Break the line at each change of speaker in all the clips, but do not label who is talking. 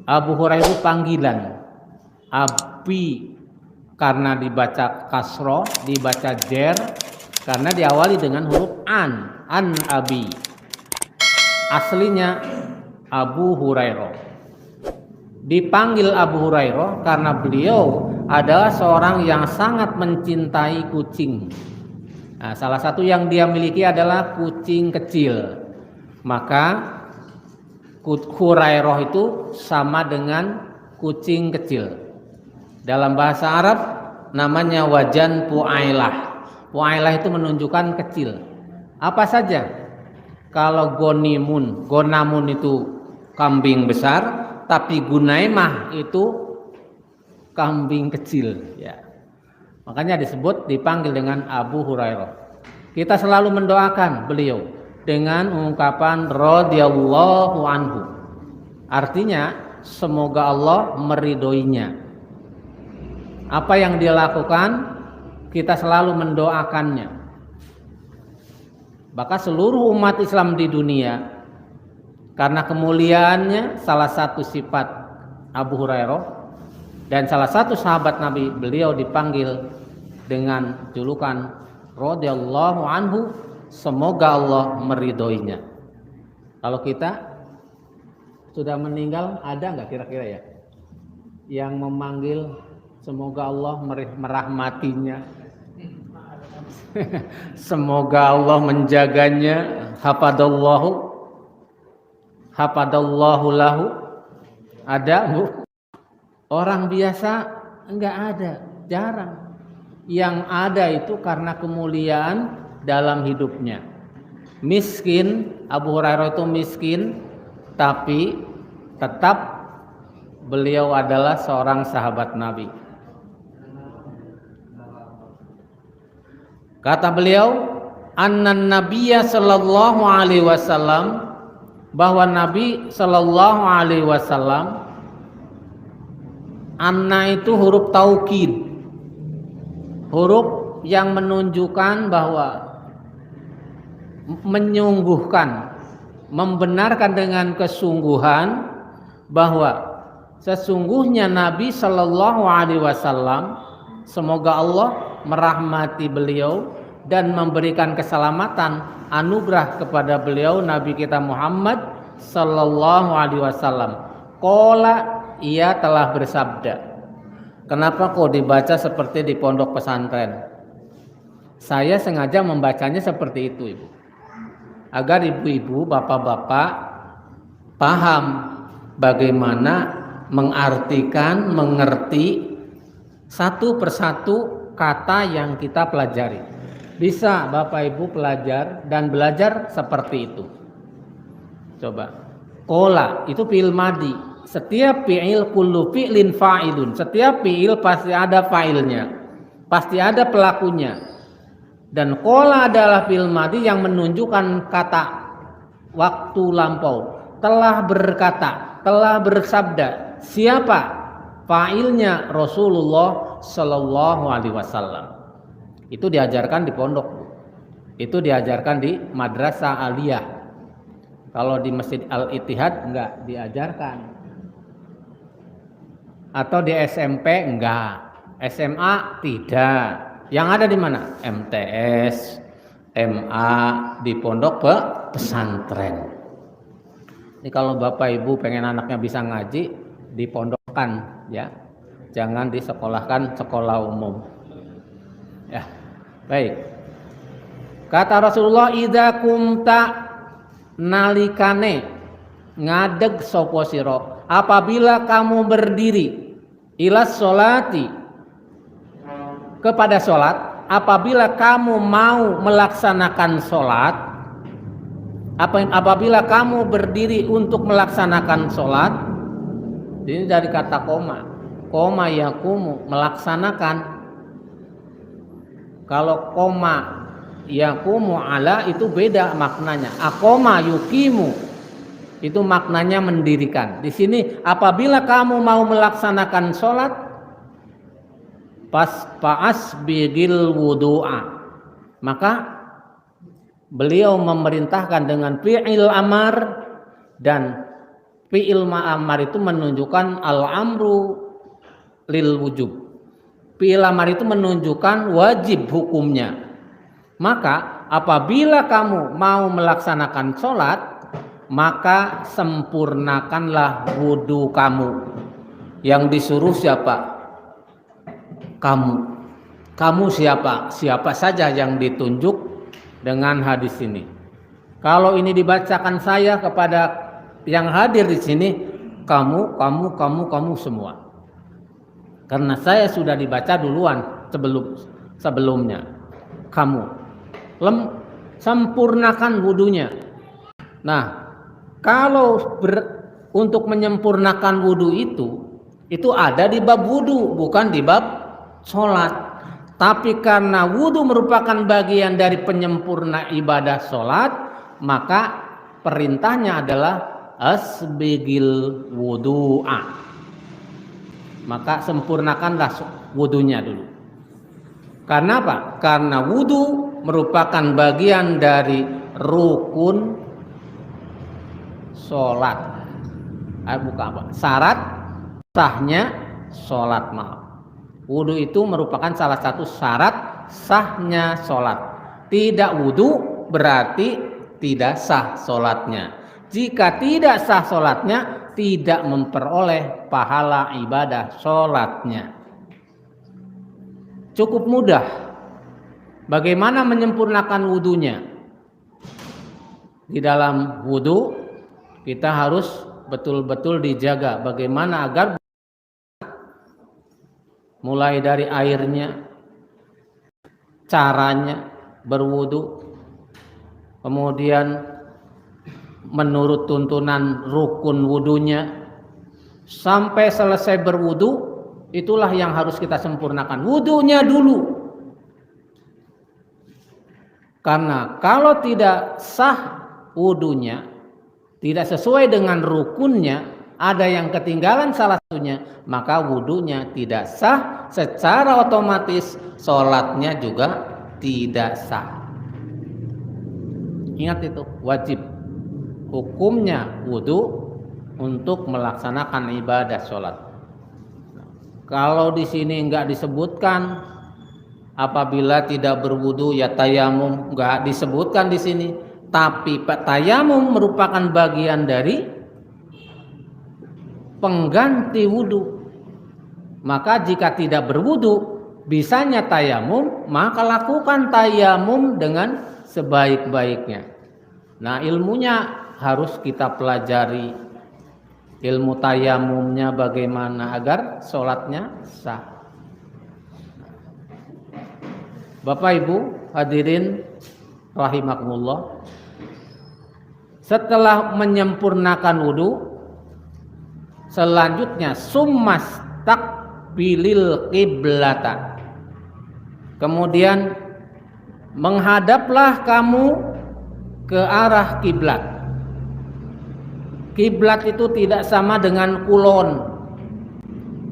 Abu Hurairah itu panggilan. Abi karena dibaca kasroh, dibaca jer karena diawali dengan huruf an abi. Aslinya Abu Hurairah. Dipanggil Abu Hurairah karena beliau adalah seorang yang sangat mencintai kucing. Nah, salah satu yang dia miliki adalah kucing kecil. Maka Hurairah itu sama dengan kucing kecil. Dalam bahasa Arab namanya wajan pu'ailah. Pu'ailah itu menunjukkan kecil. Apa saja? Kalau gonamun itu kambing besar, tapi gunaimah itu kambing kecil, ya. Makanya dipanggil dengan Abu Hurairah. Kita selalu mendoakan beliau dengan ungkapan radhiyallahu anhu. Artinya semoga Allah meridhoinya. Apa yang dia lakukan, kita selalu mendoakannya. Bahkan seluruh umat Islam di dunia, karena kemuliaannya, salah satu sifat Abu Hurairah dan salah satu sahabat Nabi, beliau dipanggil dengan julukan radhiyallahu anhu, semoga Allah meridhoinya. Kalau kita sudah meninggal, ada nggak kira-kira ya yang memanggil semoga Allah merahmatinya, semoga Allah menjaganya, hafadallahu lahu? Ada Bu? Orang biasa enggak ada, jarang. Yang ada itu karena kemuliaan dalam hidupnya. Miskin, Abu Hurairah itu miskin, tapi tetap beliau adalah seorang sahabat Nabi. Kata beliau, annan nabiyya sallallahu alaihi wasallam, bahwa Nabi sallallahu alaihi wasallam, anna itu huruf taukid, huruf yang menunjukkan bahwa menyungguhkan, membenarkan dengan kesungguhan bahwa sesungguhnya Nabi sallallahu alaihi wasallam, semoga Allah merahmati beliau dan memberikan keselamatan, anugerah kepada beliau, Nabi kita Muhammad sallallahu alaihi wasallam. Qala, ia telah bersabda. Kenapa kok dibaca seperti di pondok pesantren? Saya sengaja membacanya seperti itu, Ibu, agar ibu-ibu, bapak-bapak paham bagaimana mengartikan, mengerti satu persatu kata yang kita pelajari. Bisa Bapak Ibu pelajar dan belajar seperti itu. Coba. Qala itu fi'il madi. Setiap fi'il kullu fi'lin fa'ilun. Setiap fi'il pasti ada fa'ilnya, pasti ada pelakunya. Dan qala adalah fi'il madi yang menunjukkan kata waktu lampau. Telah berkata, telah bersabda. Siapa? Fa'ilnya Rasulullah sallallahu alaihi wasallam. Itu diajarkan di pondok, itu diajarkan di madrasah aliyah. Kalau di Masjid Al-Ittihad enggak diajarkan, atau di SMP enggak, SMA tidak. Yang ada di mana? MTS, MA, di pondok pesantren. Ini kalau Bapak Ibu pengen anaknya bisa ngaji, dipondokkan ya, jangan disekolahkan sekolah umum ya. Baik, kata Rasulullah, idza kumta, nalikane ngadeg sapa sira, apabila kamu berdiri, ilas sholati, kepada sholat, apabila kamu mau melaksanakan sholat, apabila kamu berdiri untuk melaksanakan sholat. Ini dari kata koma yakumu, melaksanakan. Kalau koma yakumu ala itu beda maknanya. Akoma yukimu itu maknanya mendirikan. Di sini apabila kamu mau melaksanakan sholat, fa'as bigil wudu'a, maka beliau memerintahkan dengan fi'il amar, Dan fi'il ma'amar itu menunjukkan al-amru lil wujub. Fi'il amar itu menunjukkan wajib hukumnya. Maka apabila kamu mau melaksanakan sholat, maka sempurnakanlah wudu kamu. Yang disuruh siapa? Kamu. Kamu siapa? Siapa saja yang ditunjuk dengan hadis ini. Kalau ini dibacakan saya kepada yang hadir di sini, kamu semua. Karena saya sudah dibaca duluan sebelumnya. Kamu sempurnakan wudunya. Nah, kalau untuk menyempurnakan wudu itu ada di bab wudu, bukan di bab sholat. Tapi karena wudu merupakan bagian dari penyempurna ibadah sholat, maka perintahnya adalah asbigil wudu'a. Maka sempurnakanlah wudunya dulu. Karena apa? Karena wudu merupakan bagian dari rukun sholat. Bukan apa? Syarat sahnya sholat, maaf. Wudu itu merupakan salah satu syarat sahnya sholat. Tidak wudu berarti tidak sah sholatnya. Jika tidak sah sholatnya, tidak memperoleh pahala ibadah sholatnya. Cukup mudah. Bagaimana menyempurnakan wudunya? Di dalam wudu kita harus betul-betul dijaga bagaimana agar mulai dari airnya, caranya berwudu, kemudian menurut tuntunan rukun wudunya sampai selesai berwudu, itulah yang harus kita sempurnakan. Wudunya dulu. Karena kalau tidak sah wudunya, tidak sesuai dengan rukunnya, ada yang ketinggalan salah satunya, maka wudunya tidak sah, secara otomatis sholatnya juga tidak sah. Ingat itu, wajib. Hukumnya wudu untuk melaksanakan ibadah sholat. Kalau di sini enggak disebutkan apabila tidak berwudu ya tayamum, enggak disebutkan di sini. Tapi tayamum merupakan bagian dari pengganti wudu. Maka jika tidak berwudu, bisanya tayamum, maka lakukan tayamum dengan sebaik-baiknya. Nah, ilmunya harus kita pelajari, ilmu tayamumnya bagaimana agar sholatnya sah. Bapak Ibu hadirin rahimakumullah, setelah menyempurnakan wudu, selanjutnya summas takbilil qiblata. Kemudian menghadaplah kamu ke arah kiblat. Kiblat itu tidak sama dengan kulon.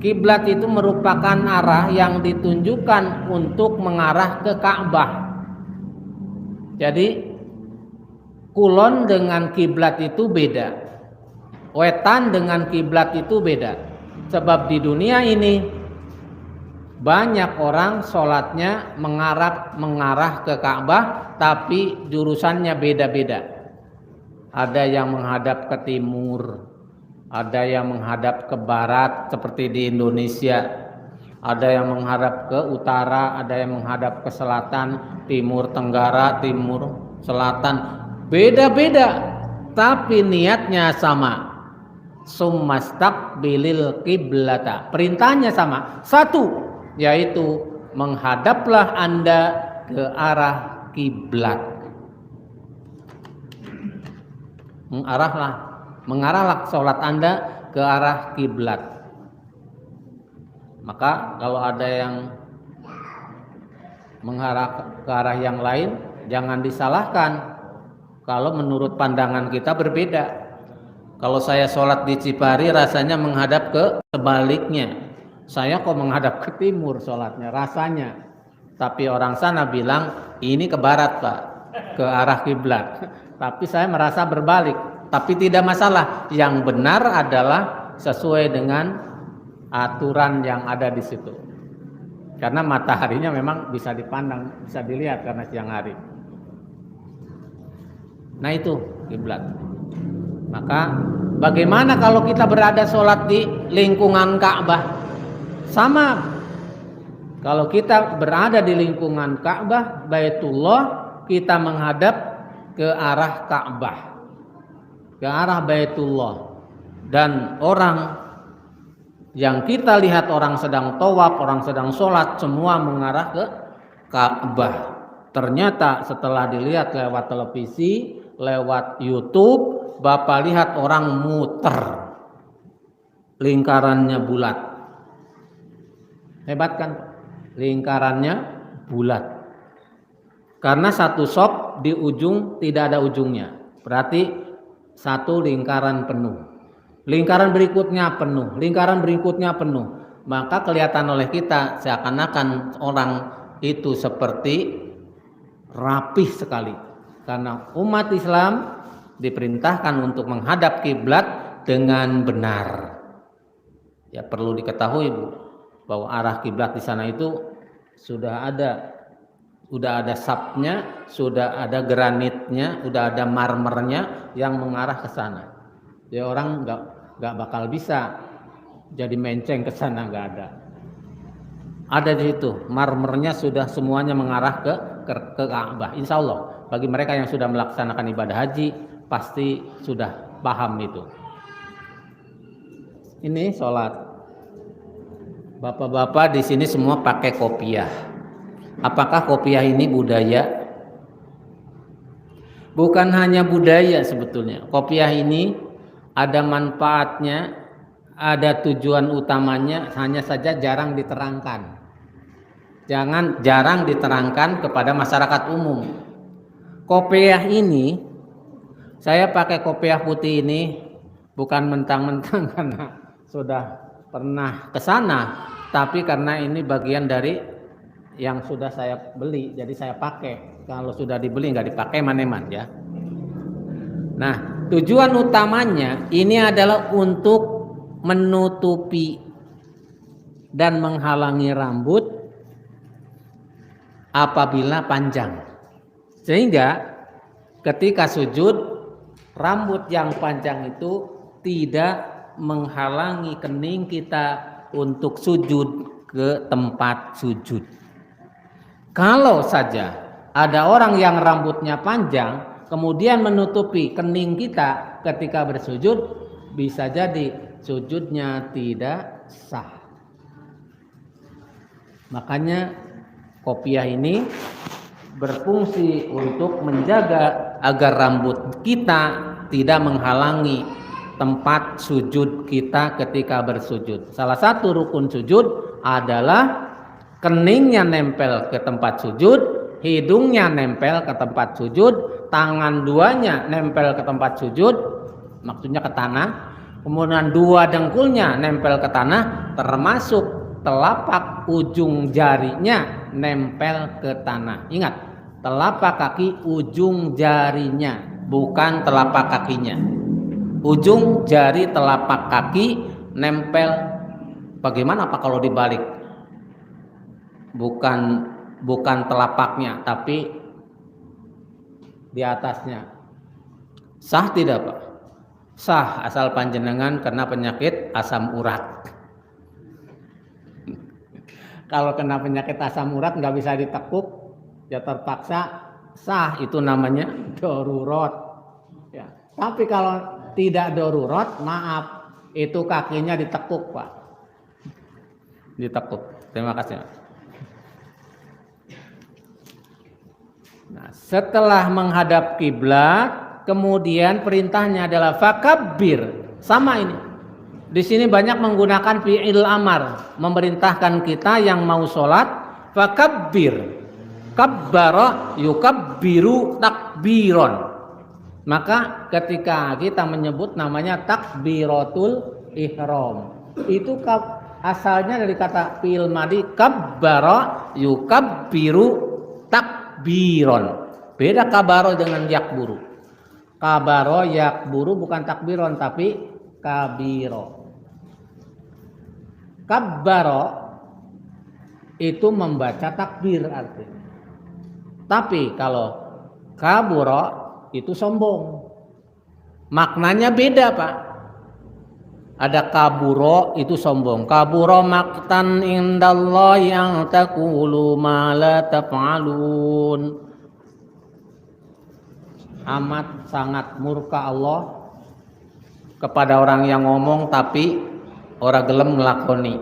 Kiblat itu merupakan arah yang ditunjukkan untuk mengarah ke Ka'bah. Jadi kulon dengan kiblat itu beda. Wetan dengan kiblat itu beda. Sebab di dunia ini banyak orang sholatnya mengarah ke Ka'bah, tapi jurusannya beda-beda. Ada yang menghadap ke timur, ada yang menghadap ke barat seperti di Indonesia, ada yang menghadap ke utara, ada yang menghadap ke selatan, timur tenggara, timur selatan. Beda-beda, tapi niatnya sama. Summastaqbilil qiblata. Perintahnya sama. Satu, yaitu menghadaplah Anda ke arah kiblat. Mengarahlah sholat Anda ke arah kiblat. Maka kalau ada yang mengarah ke arah yang lain, jangan disalahkan. Kalau menurut pandangan kita berbeda. Kalau saya sholat di Cipari rasanya menghadap ke sebaliknya. Saya kok menghadap ke timur sholatnya rasanya. Tapi orang sana bilang ini ke barat Pak, ke arah kiblat. Tapi saya merasa berbalik. tapi tidak masalah. Yang benar adalah sesuai dengan aturan yang ada di situ. Karena mataharinya memang bisa dipandang, bisa dilihat karena siang hari. Nah itu kiblat. Maka bagaimana kalau kita berada sholat di lingkungan Ka'bah? Sama. Kalau kita berada di lingkungan Ka'bah, Baitullah, kita menghadap ke arah Ka'bah, ke arah Baitullah. Dan orang yang kita lihat orang sedang tawaf, orang sedang sholat, semua mengarah ke Ka'bah. Ternyata setelah dilihat lewat televisi, lewat YouTube, Bapak lihat orang muter, lingkarannya bulat. Hebat kan? Lingkarannya bulat. Karena satu shop di ujung tidak ada ujungnya. Berarti satu lingkaran penuh. Lingkaran berikutnya penuh, lingkaran berikutnya penuh. Maka kelihatan oleh kita seakan-akan orang itu seperti rapih sekali. Karena umat Islam diperintahkan untuk menghadap kiblat dengan benar. Ya perlu diketahui Bu, bahwa arah kiblat di sana itu sudah ada sapnya, sudah ada granitnya, sudah ada marmernya yang mengarah ke sana. Ya orang nggak bakal bisa jadi menceng ke sana, nggak ada. Ada di situ marmernya, sudah semuanya mengarah ke Ka'bah. Insya Allah bagi mereka yang sudah melaksanakan ibadah haji pasti sudah paham itu. Ini sholat. Bapak-bapak di sini semua pakai kopiah. Apakah kopiah ini budaya? Bukan hanya budaya sebetulnya. Kopiah ini ada manfaatnya, ada tujuan utamanya, hanya saja jarang diterangkan. Jarang diterangkan kepada masyarakat umum. Kopiah ini, saya pakai kopiah putih ini bukan mentang-mentang karena sudah pernah ke sana, tapi karena ini bagian dari yang sudah saya beli, jadi saya pakai. Kalau sudah dibeli nggak dipakai maneman ya. Nah, tujuan utamanya ini adalah untuk menutupi dan menghalangi rambut apabila panjang. Sehingga ketika sujud, rambut yang panjang itu tidak menghalangi kening kita untuk sujud ke tempat sujud. Kalau saja ada orang yang rambutnya panjang kemudian menutupi kening kita ketika bersujud, bisa jadi sujudnya tidak sah. Makanya kopiah ini berfungsi untuk menjaga agar rambut kita tidak menghalangi tempat sujud kita ketika bersujud. Salah satu rukun sujud adalah keningnya nempel ke tempat sujud, hidungnya nempel ke tempat sujud, tangan duanya nempel ke tempat sujud, maksudnya ke tanah, kemudian dua dengkulnya nempel ke tanah, termasuk telapak ujung jarinya nempel ke tanah. Ingat, telapak kaki ujung jarinya, bukan telapak kakinya. Ujung jari telapak kaki nempel. Bagaimana Pak kalau dibalik? Bukan telapaknya, tapi di atasnya. Sah tidak Pak? Sah, asal panjenengan kena penyakit asam urat. Kalau kena penyakit asam urat nggak bisa ditekuk, ya terpaksa sah, itu namanya darurat. Ya. Tapi kalau tidak darurat, maaf, itu kakinya ditekuk Pak. Ditekuk. Terima kasih. Nah, setelah menghadap kiblat, kemudian perintahnya adalah fakabbir. Sama ini. Di sini banyak menggunakan fi'il amar, memerintahkan kita yang mau sholat, fakabbir. Kabbara yukabbiru takbiron. Maka ketika kita menyebut namanya takbiratul ihram, itu asalnya dari kata fi'il madhi kabbara yukabbiru takbiron. Beda kabaro dengan yakburu. Kabaro yakburu bukan takbiron tapi kabiro. Kabbaro itu membaca takbir artinya. Tapi kalau kaburo itu sombong. Maknanya beda, Pak. Ada kaburo itu sombong. Kaburo maktan indallah yang taqulu ma la taf'alun. Amat sangat murka Allah kepada orang yang ngomong tapi orang gelem ngelakoni.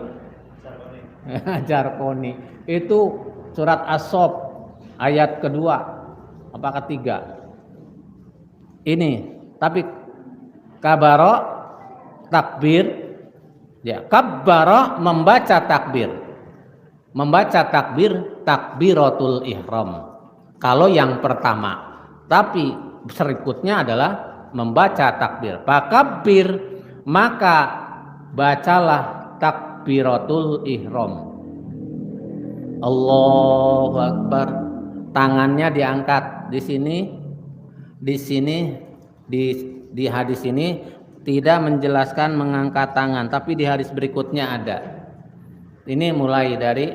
Jarkoni. Itu surat As-Sof ayat kedua apa ketiga. Ini, tapi kabaro takbir, ya, kabbara membaca takbir. Membaca takbir takbiratul ihram. Kalau yang pertama, tapi berikutnya adalah membaca takbir. Fakabbir, maka bacalah takbiratul ihram. Allahu Akbar. Tangannya diangkat di sini, di hadis ini tidak menjelaskan mengangkat tangan, tapi di hadis berikutnya ada. Ini mulai dari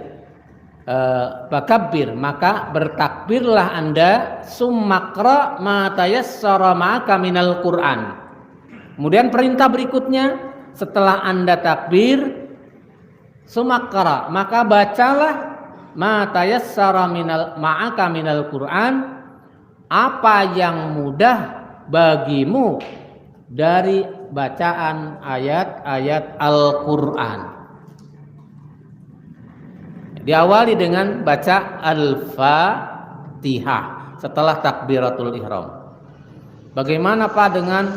fakabbir, maka bertakbirlah Anda, summakra ma tayassara ma'aka minal Qur'an. Kemudian perintah berikutnya, setelah Anda takbir, summakra, maka bacalah ma tayassara ma'aka minal Qur'an, apa yang mudah bagimu dari bacaan ayat-ayat Al-Qur'an. Diawali dengan baca Al-Fatihah setelah takbiratul ihram. Bagaimana Pak dengan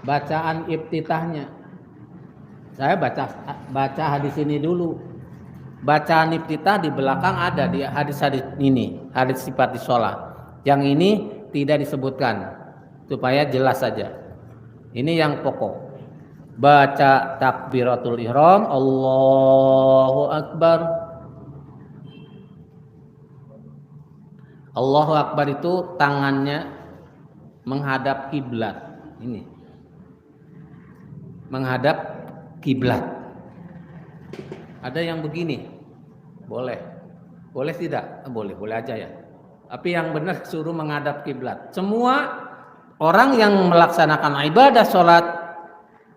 bacaan iftitahnya? Saya baca hadis ini dulu. Bacaan iftitah di belakang ada di hadis-hadis ini, hadis sifat sholat. Yang ini tidak disebutkan supaya jelas saja. Ini yang pokok. Baca takbiratul ihram, Allahu Akbar. Allahu Akbar itu tangannya menghadap kiblat. Ini menghadap kiblat. Ada yang begini, boleh tidak? Boleh aja ya. Tapi yang benar suruh menghadap kiblat. Semua orang yang melaksanakan ibadah sholat,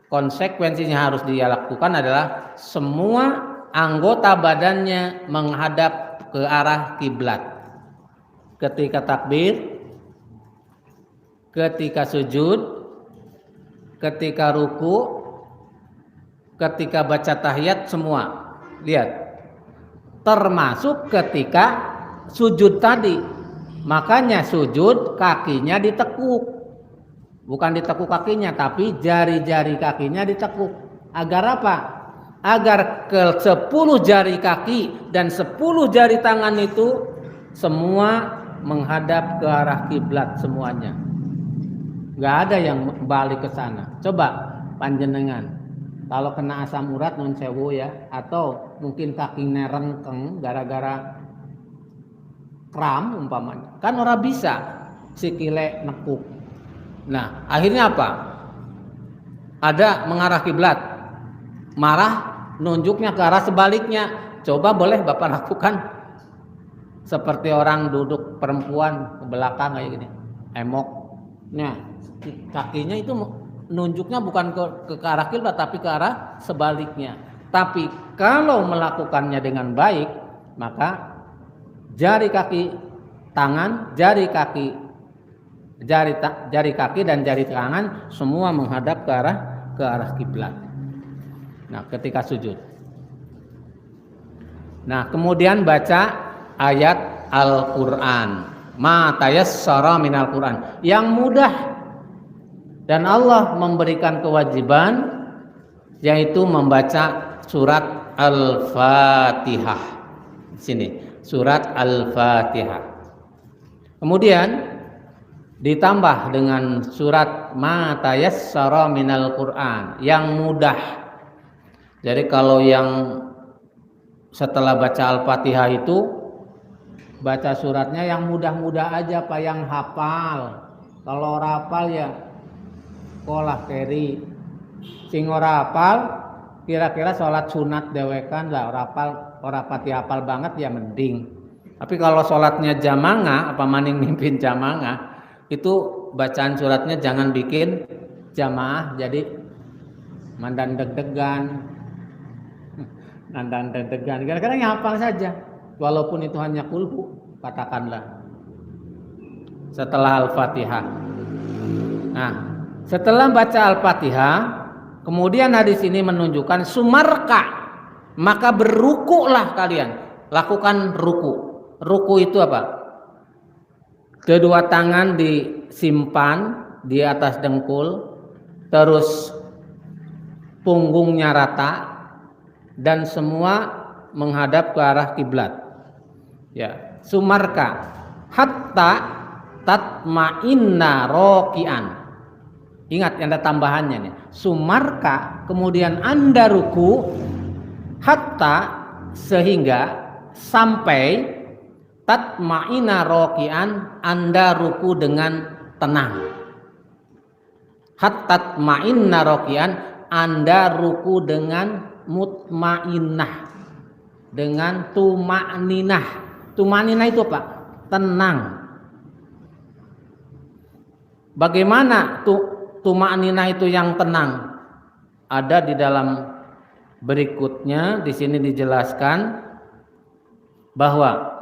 konsekuensinya harus dia lakukan adalah semua anggota badannya menghadap ke arah kiblat. Ketika takbir, ketika sujud, ketika ruku, ketika baca tahiyat, semua. Lihat, termasuk ketika sujud tadi. Makanya sujud kakinya ditekuk. Bukan ditekuk kakinya, tapi jari-jari kakinya ditekuk. Agar apa? Agar ke 10 jari kaki dan 10 jari tangan itu semua menghadap ke arah kiblat semuanya. Gak ada yang balik ke sana. Coba panjenengan, kalau kena asam urat nun sewu ya, atau mungkin kakinya rengkeng gara-gara kram umpamanya, kan orang bisa sikile nekuk. Nah, akhirnya apa? Ada mengarah kiblat, marah, nunjuknya ke arah sebaliknya. Coba boleh Bapak lakukan seperti orang duduk perempuan ke belakang kayak gini, emok. Nah, kakinya itu nunjuknya bukan ke arah kiblat, tapi ke arah sebaliknya. Tapi kalau melakukannya dengan baik, maka jari kaki tangan, jari kaki dan jari tangan semua menghadap ke arah kiblat. Nah, ketika sujud. Nah, kemudian baca ayat Al-Qur'an. Ma tayassara minal Qur'an. Yang mudah, dan Allah memberikan kewajiban yaitu membaca surat Al-Fatihah. Sini, surat Al-Fatihah. Kemudian ditambah dengan surat Ma tayassara minal Qur'an, yang mudah. Jadi kalau yang setelah baca Al-Fatihah itu baca suratnya yang mudah-mudah aja Pak, yang hafal. Kalau ora hafal ya sekolah keri. Sing ora hafal kira-kira sholat sunat dewekan lah, ora pati hafal banget ya mending. Tapi kalau sholatnya jamaah, apa maning mimpin jamaah, itu bacaan suratnya jangan bikin jamaah jadi mandan deg-degan. Mandan deg-degan. Kadang-kadang yang hafal saja. Walaupun itu hanya kulhu, katakanlah. Setelah Al-Fatihah. Nah, setelah baca Al-Fatihah, kemudian hadis ini menunjukkan sumarka, maka berrukuklah kalian. Lakukan ruku. Ruku itu apa? Kedua tangan disimpan di atas dengkul, terus punggungnya rata dan semua menghadap ke arah kiblat. Ya, sumarka hatta tatma'inna rokian. Ingat ada tambahannya nih. Sumarka, kemudian Anda ruku, hatta sehingga sampai tatma'inna rokian, Anda ruku dengan tenang. Hatta tatma'inna rokian, Anda ruku dengan mutmainnah, dengan tuma'ninah. Tuma'ninah itu apa? Tenang. Bagaimana tuma'ninah itu yang tenang? Ada di dalam berikutnya, di sini dijelaskan bahwa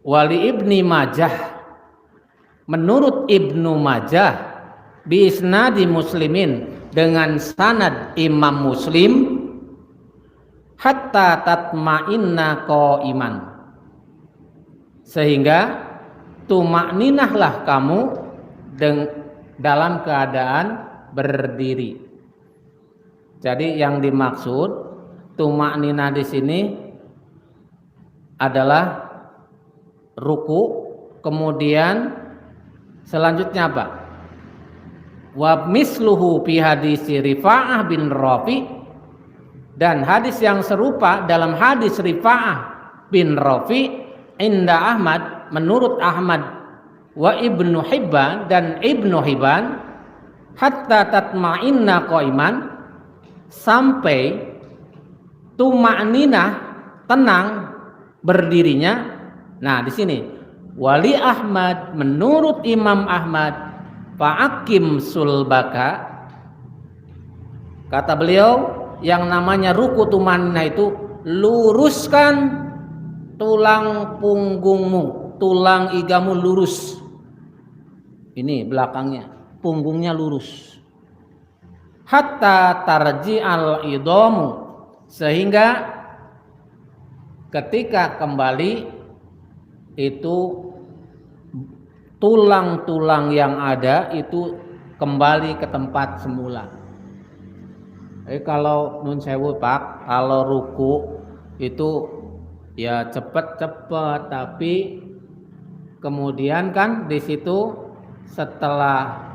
Wali Ibni Majah, menurut Ibnu Majah bi isnadi Muslimin, dengan sanad Imam Muslim, hatta tatma'inna qa'iman, sehingga tumakninahlah kamu dalam keadaan berdiri. Jadi yang dimaksud tumakninah di sini adalah ruku, kemudian selanjutnya apa? Wa misluhu fi hadisi Rifa'ah bin Rafi, dan hadis yang serupa dalam hadis Rifa'ah bin Rafi inda Ahmad, menurut Ahmad, wa Ibnu Hibban dan Ibnu Hibban, hatta tatma'inna qa'iman, sampai tuma'ninah, tenang berdirinya. Nah, di sini Wali Ahmad, menurut Imam Ahmad, fa'akim sulbaka, kata beliau, yang namanya ruku tuma'ninah itu luruskan tulang punggungmu, tulang igamu lurus. Ini belakangnya, punggungnya lurus. Hatta tarji'al idamu, sehingga ketika kembali itu tulang-tulang yang ada itu kembali ke tempat semula. Kalau nun sewu Pak, kalau ruku itu ya cepet-cepet, tapi kemudian kan di situ setelah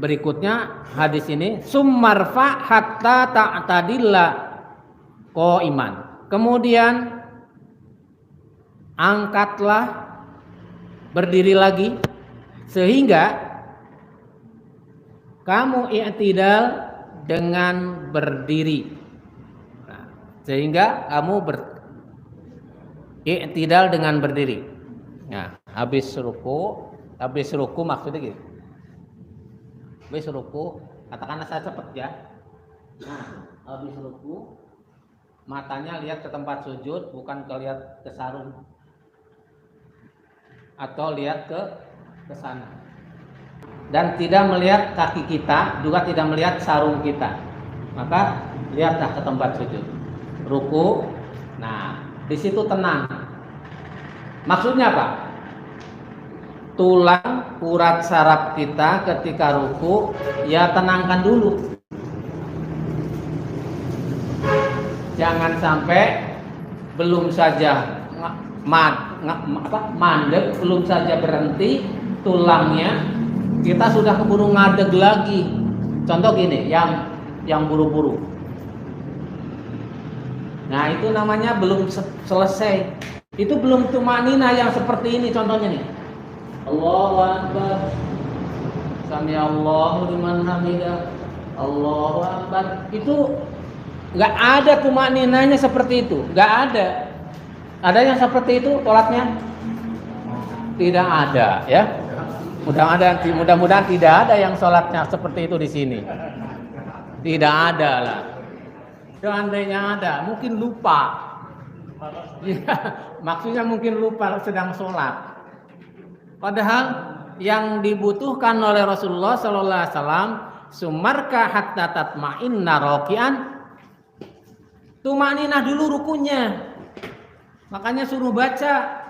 berikutnya hadis ini summarfa hatta ta'tadilla qa'iman. Kemudian angkatlah, berdiri lagi sehingga kamu i'tidal dengan berdiri. Nah, sehingga kamu i'tidal dengan berdiri. Nah, habis ruku maksudnya gitu. Habis ruku, katakanlah saya cepat ya. Nah, habis ruku matanya lihat ke tempat sujud, bukan lihat ke sarung atau lihat ke sana, dan tidak melihat kaki kita, juga tidak melihat sarung kita. Maka lihatlah ke tempat sujud, ruku. Nah, di situ tenang. Maksudnya apa? Tulang urat saraf kita ketika ruku ya tenangkan dulu. Jangan sampai belum saja mandek, belum saja berhenti tulangnya, kita sudah keburu ngadeg lagi. Contoh gini, yang buru-buru. Nah, itu namanya belum selesai. Itu belum tumanina yang seperti ini contohnya nih. Allahu Akbar. Sami Allahu liman hamidah. Allahu Akbar. Itu enggak ada tumaninanya seperti itu. Enggak ada. Ada yang seperti itu sholatnya? Tidak ada, ya. Mudah-mudahan tidak ada yang sholatnya seperti itu di sini. Tidak ada lah. Seandainya ada, mungkin lupa. Ya, maksudnya mungkin lupa sedang sholat. Padahal yang dibutuhkan oleh Rasulullah Sallallahu Alaihi Wasallam, sumarka hatta tatma'inna raki'an. Tumaninah dulu rukunya. Makanya suruh baca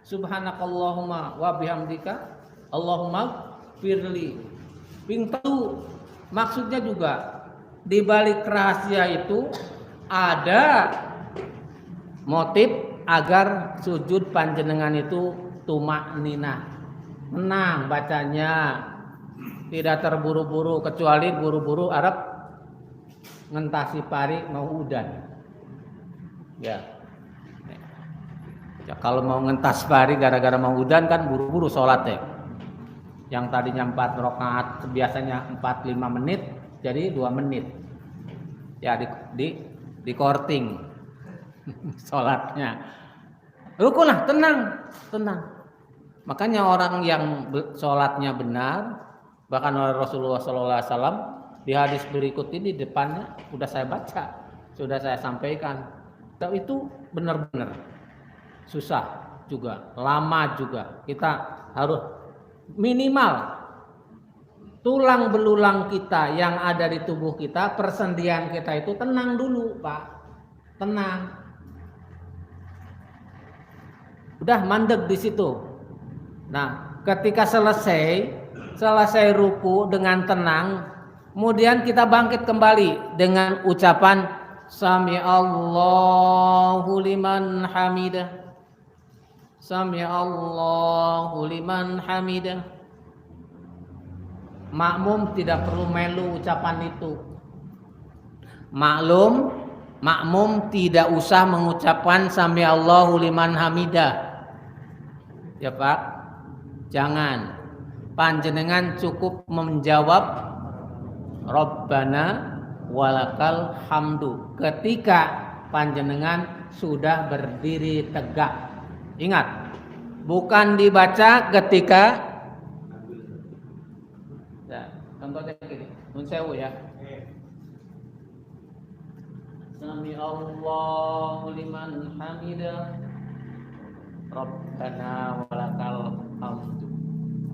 Subhanakallahumma wa bihamdika Allahumma firli. Pintu maksudnya juga di balik rahasia itu ada motif agar sujud panjenengan itu tumakninah, menang bacanya, tidak terburu-buru, kecuali buru-buru Arab ngentasi pari mau udan. Ya, kalau mau ngentas pari gara-gara mau udan kan buru-buru sholat ya. Yang tadinya 4 rakaat biasanya 4-5 menit jadi 2 menit. Ya di korting sholatnya. Ruku lah, tenang. Makanya orang yang sholatnya benar, bahkan oleh Rasulullah SAW di hadis berikut ini di depannya sudah saya baca, sudah saya sampaikan. Dan itu benar-benar susah juga, lama juga. Kita harus minimal tulang belulang kita yang ada di tubuh kita, persendian kita itu tenang dulu, Pak. Tenang. Udah mandek di situ. Nah, ketika selesai ruku dengan tenang, kemudian kita bangkit kembali dengan ucapan Sami Allahu liman hamidah. Sami Allahu liman hamidah. Makmum tidak perlu melu ucapan itu. Makmum tidak usah mengucapkan Sami Allahu liman hamidah. Ya Pak, jangan. Panjenengan cukup menjawab Rabbana walakal hamdu ketika panjenengan sudah berdiri tegak. Ingat, bukan dibaca ketika ya, contohnya gini, nun sewu ya. Sami Allahu liman hamidah. Rabbana walakal hamdu.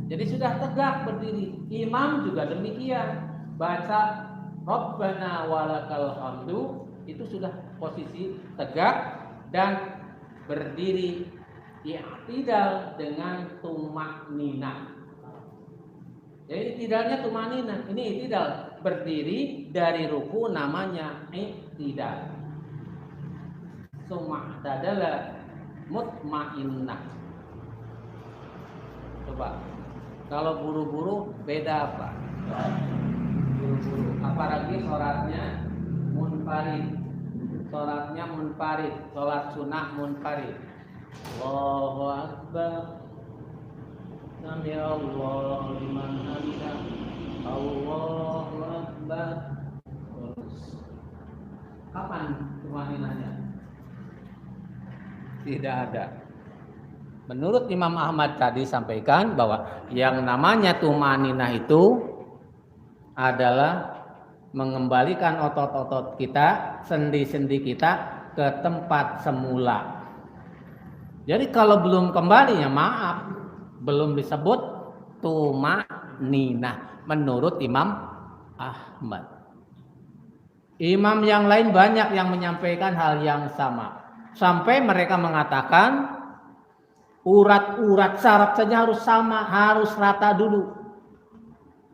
Jadi sudah tegak berdiri. Imam juga demikian. Baca Rabbana walakal hamdu itu sudah posisi tegak dan berdiri i'tidal dengan tumakninah. Jadi tidalnya tumakninah. Ini i'tidal, berdiri dari ruku namanya i'tidal. Suma'tadala mutmainnah. Coba kalau buru-buru beda apa? Buru-buru. Apalagi sholatnya munfarid, sholat sunnah munfarid. Allahu Akbar. Sami Allahu liman hamidah. Allahu Akbar. Kapan tumaninahnya? Tidak ada. Menurut Imam Ahmad tadi sampaikan bahwa yang namanya tumaninah itu adalah mengembalikan otot-otot kita, sendi-sendi kita ke tempat semula. Jadi kalau belum kembali ya maaf, belum disebut tumaninah menurut Imam Ahmad. Imam yang lain banyak yang menyampaikan hal yang sama. Sampai mereka mengatakan urat-urat saraf saja harus sama, harus rata dulu.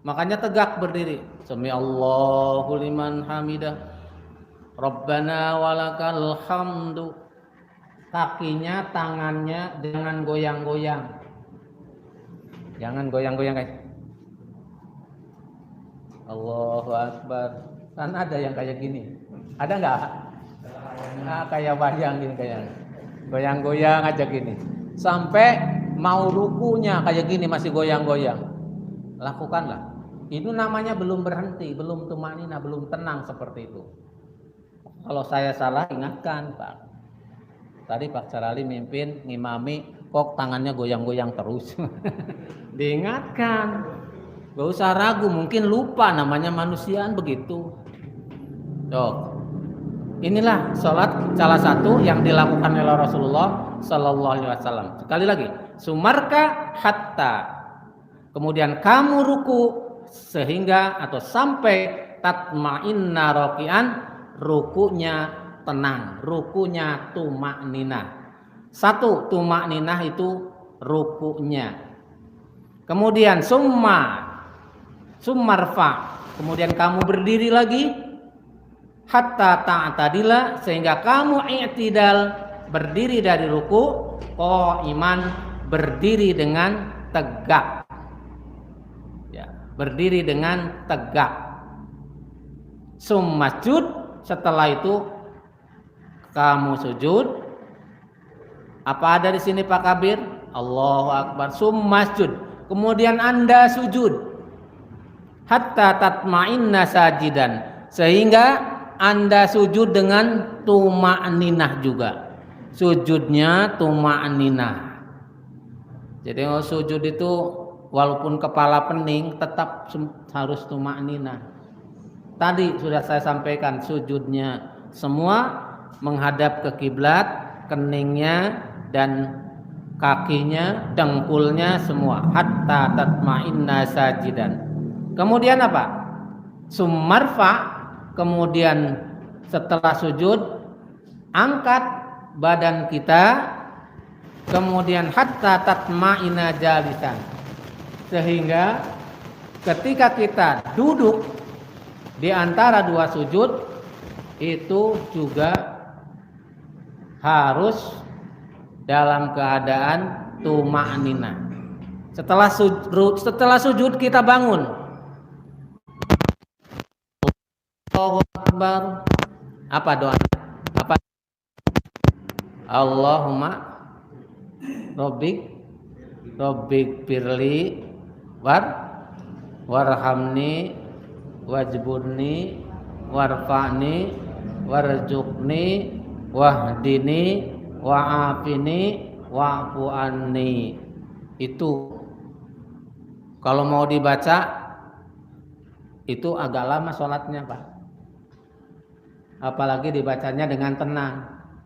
Makanya tegak berdiri. Sami Allahu liman hamidah. Rabbana walakal hamdu. Kakinya, tangannya jangan goyang-goyang. Jangan goyang-goyang guys. Allahu Akbar. Kan ada yang kayak gini. Ada enggak? Kayak bayang gini, kayak goyang-goyang aja gini. Sampai mau rukunya kayak gini masih goyang-goyang. Lakukanlah. Itu namanya belum berhenti, belum tumanina, belum tenang seperti itu. Kalau saya salah ingatkan, Pak. Tadi Pak Sarali mimpin, ngimami, kok tangannya goyang-goyang terus. Diingatkan. Gak usah ragu, mungkin lupa, namanya manusiaan begitu. Inilah sholat salah satu yang dilakukan oleh Rasulullah Sallallahu Alaihi Wasallam. Sekali lagi, sumarka hatta, kemudian kamu ruku sehingga atau sampai tatma'inna rokian, rukunya tenang, rukunya tumakninah. Satu, tumakninah itu rukunya. Kemudian summarfa, kemudian kamu berdiri lagi hatta ta'tadila, sehingga kamu i'tidal, berdiri dari ruku, iman, berdiri dengan tegak. Ya, berdiri dengan tegak. Summasjud, setelah itu kamu sujud. Apa ada di sini Pak Kabir? Allahu Akbar. Summasjud, kemudian Anda sujud. Hatta tatma'inna sajidan, sehingga Anda sujud dengan tuma'ninah juga. Sujudnya tuma'ninah. Jadi sujud itu walaupun kepala pening tetap harus tuma'ninah. Tadi sudah saya sampaikan, sujudnya semua menghadap ke kiblat, keningnya dan kakinya, dengkulnya semua. Hatta tatma'inna sajidan. Kemudian apa? Summarfa, kemudian setelah sujud angkat badan kita, kemudian hatta tatma'inna jalisan, sehingga ketika kita duduk di antara dua sujud itu juga harus dalam keadaan tuma'ninah. Setelah sujud kita bangun. Allahu Akbar. Apa doa? Apa? Allahumma Rabbik firli warhamni wajburni warfa'ni warzuqni wahdini wa'afini wa'fu anni. Itu kalau mau dibaca itu agak lama sholatnya Pak, apalagi dibacanya dengan tenang,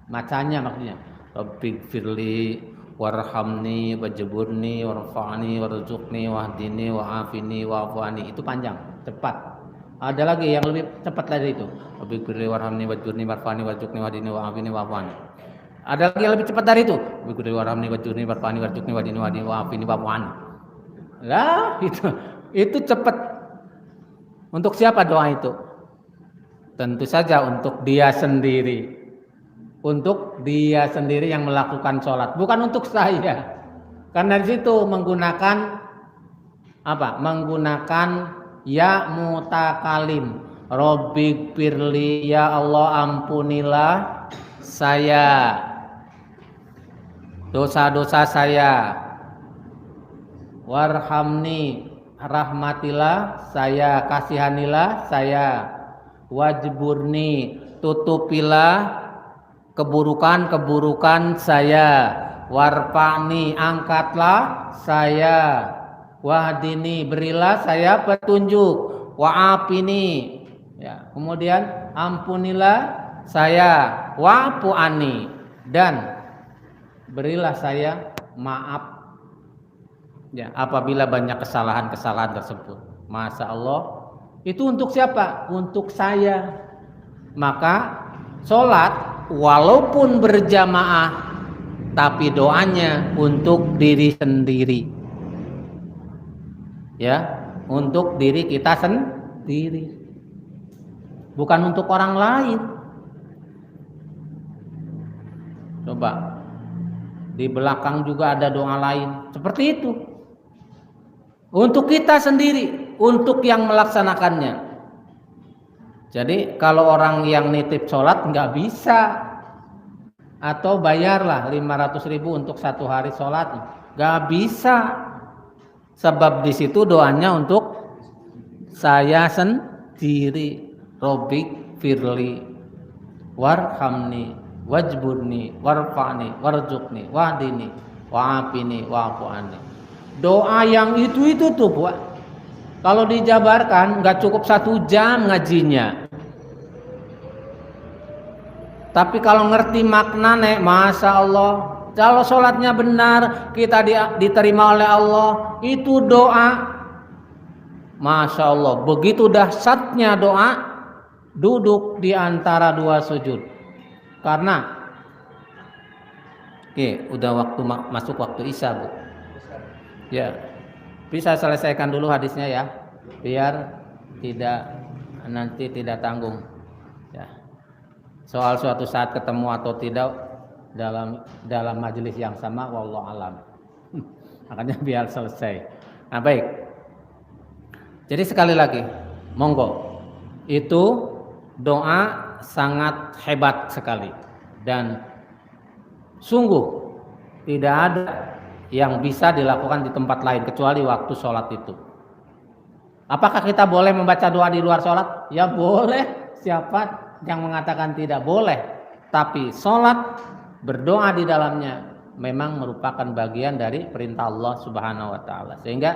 bacanya maksudnya Rabbik firli warhamni wajburni warfa'ni warzuqni wahdini wa'afini wa'fu anni. Itu panjang, cepat. Ada lagi yang lebih cepat dari itu. Rabbik firli warhamni wajburni warfa'ni warzuqni wahdini wa'afini wa'fu anni. Ada lagi yang lebih cepat dari itu. Rabbik firli warhamni wajburni warfa'ni warzuqni wahdini wa'afini wa'fu anni. Lah, itu cepat. Untuk siapa doa itu? Tentu saja untuk dia sendiri. Untuk dia sendiri yang melakukan sholat, bukan untuk saya. Karena di situ menggunakan apa? Menggunakan ya mutakalim. Rabbik firli, ya Allah ampunilah saya dosa-dosa saya. Warhamni, rahmatilah saya, kasihanilah saya. Wajburni, tutupilah keburukan-keburukan saya. Warfa'ni, angkatlah saya. Wahdini, berilah saya petunjuk. Wa'afini, ya, kemudian ampunilah saya. Wa'fu anni, dan berilah saya maaf, ya, apabila banyak kesalahan-kesalahan tersebut. Masya Allah, itu untuk siapa? Untuk saya. Maka sholat walaupun berjamaah, tapi doanya untuk diri sendiri, ya, untuk diri kita sendiri, bukan untuk orang lain. Coba di belakang juga ada doa lain seperti itu. Untuk kita sendiri, untuk yang melaksanakannya. Jadi kalau orang yang nitip sholat nggak bisa atau bayarlah 500.000 untuk 1 hari sholat. Gak bisa, sebab di situ doanya untuk saya sendiri. Robbik firli warhamni wajburni warfa'ni warzuqni wahdini wa'afini wa'fu'ani. Doa yang itu tuh buat, kalau dijabarkan nggak cukup 1 jam ngajinya. Tapi kalau ngerti maknanya, Masya Allah, kalau sholatnya benar, kita diterima oleh Allah, itu doa. Masya Allah, begitu dahsyatnya doa, duduk di antara 2 sujud. Karena, udah masuk waktu Isya, Bu. Ya, bisa selesaikan dulu hadisnya ya, biar nanti tidak tanggung. Ya. Soal suatu saat ketemu atau tidak dalam majelis yang sama, wallahu alam. Makanya biar selesai. Nah, baik. Jadi sekali lagi, monggo. Itu doa sangat hebat sekali dan sungguh tidak ada yang bisa dilakukan di tempat lain kecuali waktu sholat itu. Apakah kita boleh membaca doa di luar sholat? Ya boleh. Siapa yang mengatakan tidak boleh? Tapi sholat berdoa di dalamnya memang merupakan bagian dari perintah Allah Subhanahu wa taala. Sehingga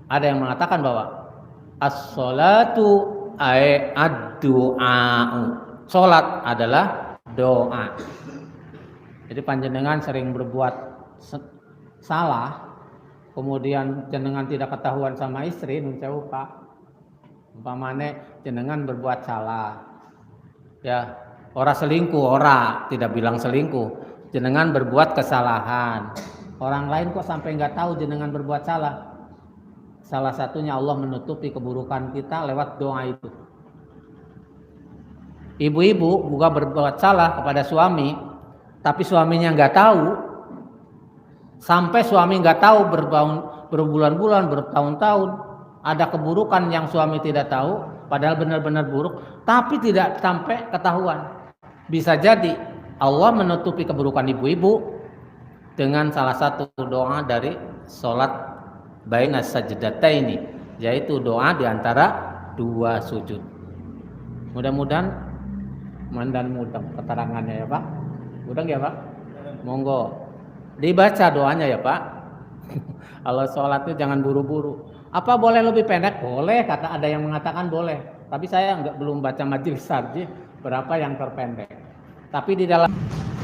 ada yang mengatakan bahwa as-sholatu ad-du'a'u. Sholat adalah doa. Jadi panjenengan sering berbuat salah, kemudian jenengan tidak ketahuan sama istri, nun sewu Pak. Umpamane jenengan berbuat salah. Ya, ora selingkuh, ora tidak bilang selingkuh. Jenengan berbuat kesalahan. Orang lain kok sampai nggak tahu jenengan berbuat salah. Salah satunya Allah menutupi keburukan kita lewat doa itu. Ibu-ibu juga berbuat salah kepada suami, tapi suaminya nggak tahu. Sampai suami nggak tahu berbulan-bulan, bertahun-tahun, ada keburukan yang suami tidak tahu, padahal benar-benar buruk, tapi tidak sampai ketahuan. Bisa jadi Allah menutupi keburukan ibu-ibu dengan salah satu doa dari sholat baina sajdataini, yaitu doa di antara 2 sujud. Mudah-mudahan mudeng keterangannya ya Pak. Mudeng ya Pak? Monggo. Dibaca doanya ya Pak. Kalau sholat itu jangan buru-buru. Apa boleh lebih pendek? Boleh, kata ada yang mengatakan boleh. Tapi saya belum baca majelis sarjih berapa yang terpendek. Tapi di dalam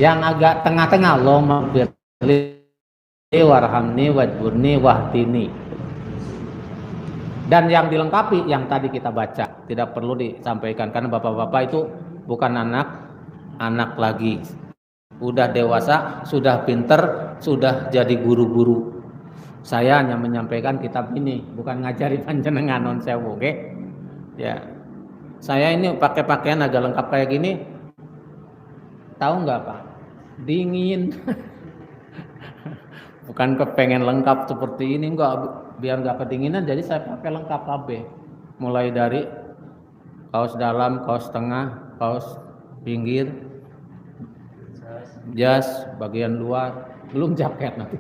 yang agak tengah-tengah, Allahumma firli warhamni wajburni wahdini. Dan yang dilengkapi yang tadi kita baca, tidak perlu disampaikan karena bapak-bapak itu bukan anak lagi. Udah dewasa, sudah pinter, sudah jadi guru-guru. Saya hanya menyampaikan kitab ini, bukan ngajari panjenengan non sewu, oke? Ya, saya ini pakai pakaian agak lengkap kayak gini, tahu nggak Pak? Dingin. Bukan kepengen lengkap seperti ini, enggak, biar nggak kedinginan, jadi saya pakai lengkap KB. Mulai dari kaos dalam, kaos tengah, kaos pinggir, jas bagian luar, belum jaket nanti.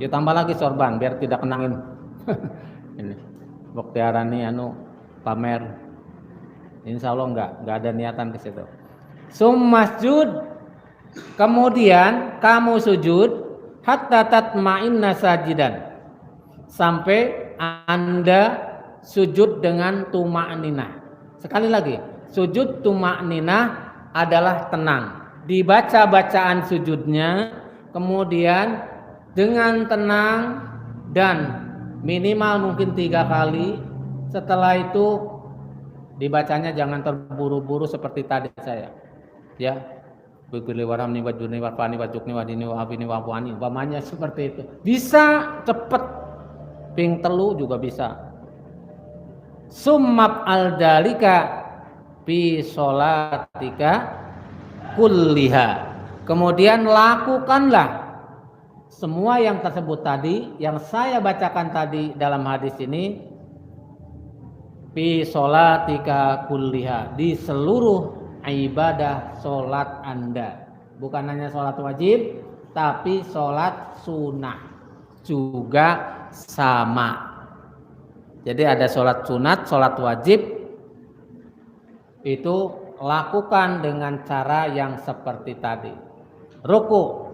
Ya tambah lagi sorban biar tidak kenangin. Ini Boktiarani pamer. Insya Allah enggak ada niatan ke situ. Masjud, kemudian kamu sujud hatta tatma'inna sajidan, sampai Anda sujud dengan tuma'ninah. Sekali lagi, sujud tuma'ninah adalah tenang. Dibaca bacaan sujudnya, kemudian dengan tenang dan minimal mungkin 3 kali. Setelah itu dibacanya jangan terburu-buru seperti tadi saya. Ya, Bikuli waramni wajurni warfani wajukni wadini wafini wafuani. Umpamanya seperti itu. Bisa cepet, ping telu juga bisa. Summab al-dalika fi sholatika kulliha. Kemudian lakukanlah semua yang tersebut tadi, yang saya bacakan tadi dalam hadis ini, fi sholatika kulliha, di seluruh ibadah sholat Anda. Bukan hanya sholat wajib, tapi sholat sunnah juga sama. Jadi ada sholat sunat, sholat wajib itu lakukan dengan cara yang seperti tadi. Ruku,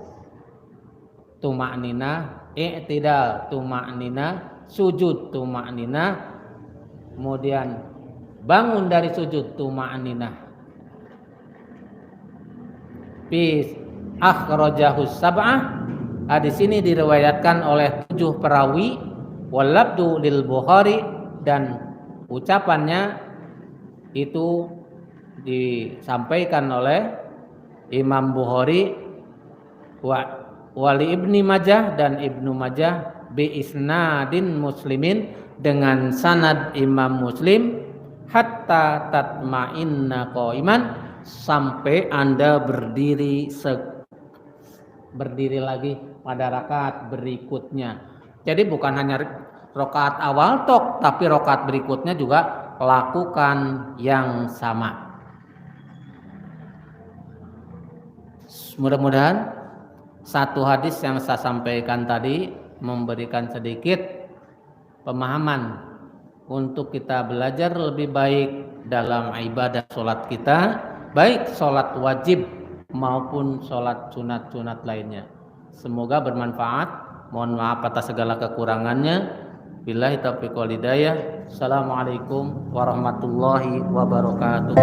tuma'ninah, i'tidal, tuma'ninah, sujud, tuma'ninah, kemudian bangun dari sujud, tuma'ninah. Fi akhrajahus sab'ah, hadis ini diriwayatkan oleh 7 perawi. Walabdu lil Bukhari, dan ucapannya itu disampaikan oleh Imam Bukhari wali Ibni Majah dan Ibnu Majah bi isnadin muslimin, dengan sanad Imam Muslim, hatta tatma'inna qa'iman, sampai Anda berdiri lagi pada rakaat berikutnya. Jadi bukan hanya rakaat awal tok, tapi rakaat berikutnya juga lakukan yang sama. Mudah-mudahan satu hadis yang saya sampaikan tadi memberikan sedikit pemahaman untuk kita belajar lebih baik dalam ibadah sholat kita, baik sholat wajib maupun sholat sunat-sunat lainnya. Semoga bermanfaat. Mohon maaf atas segala kekurangannya. Billahi taufiq wal hidayah. Assalamualaikum warahmatullahi wabarakatuh.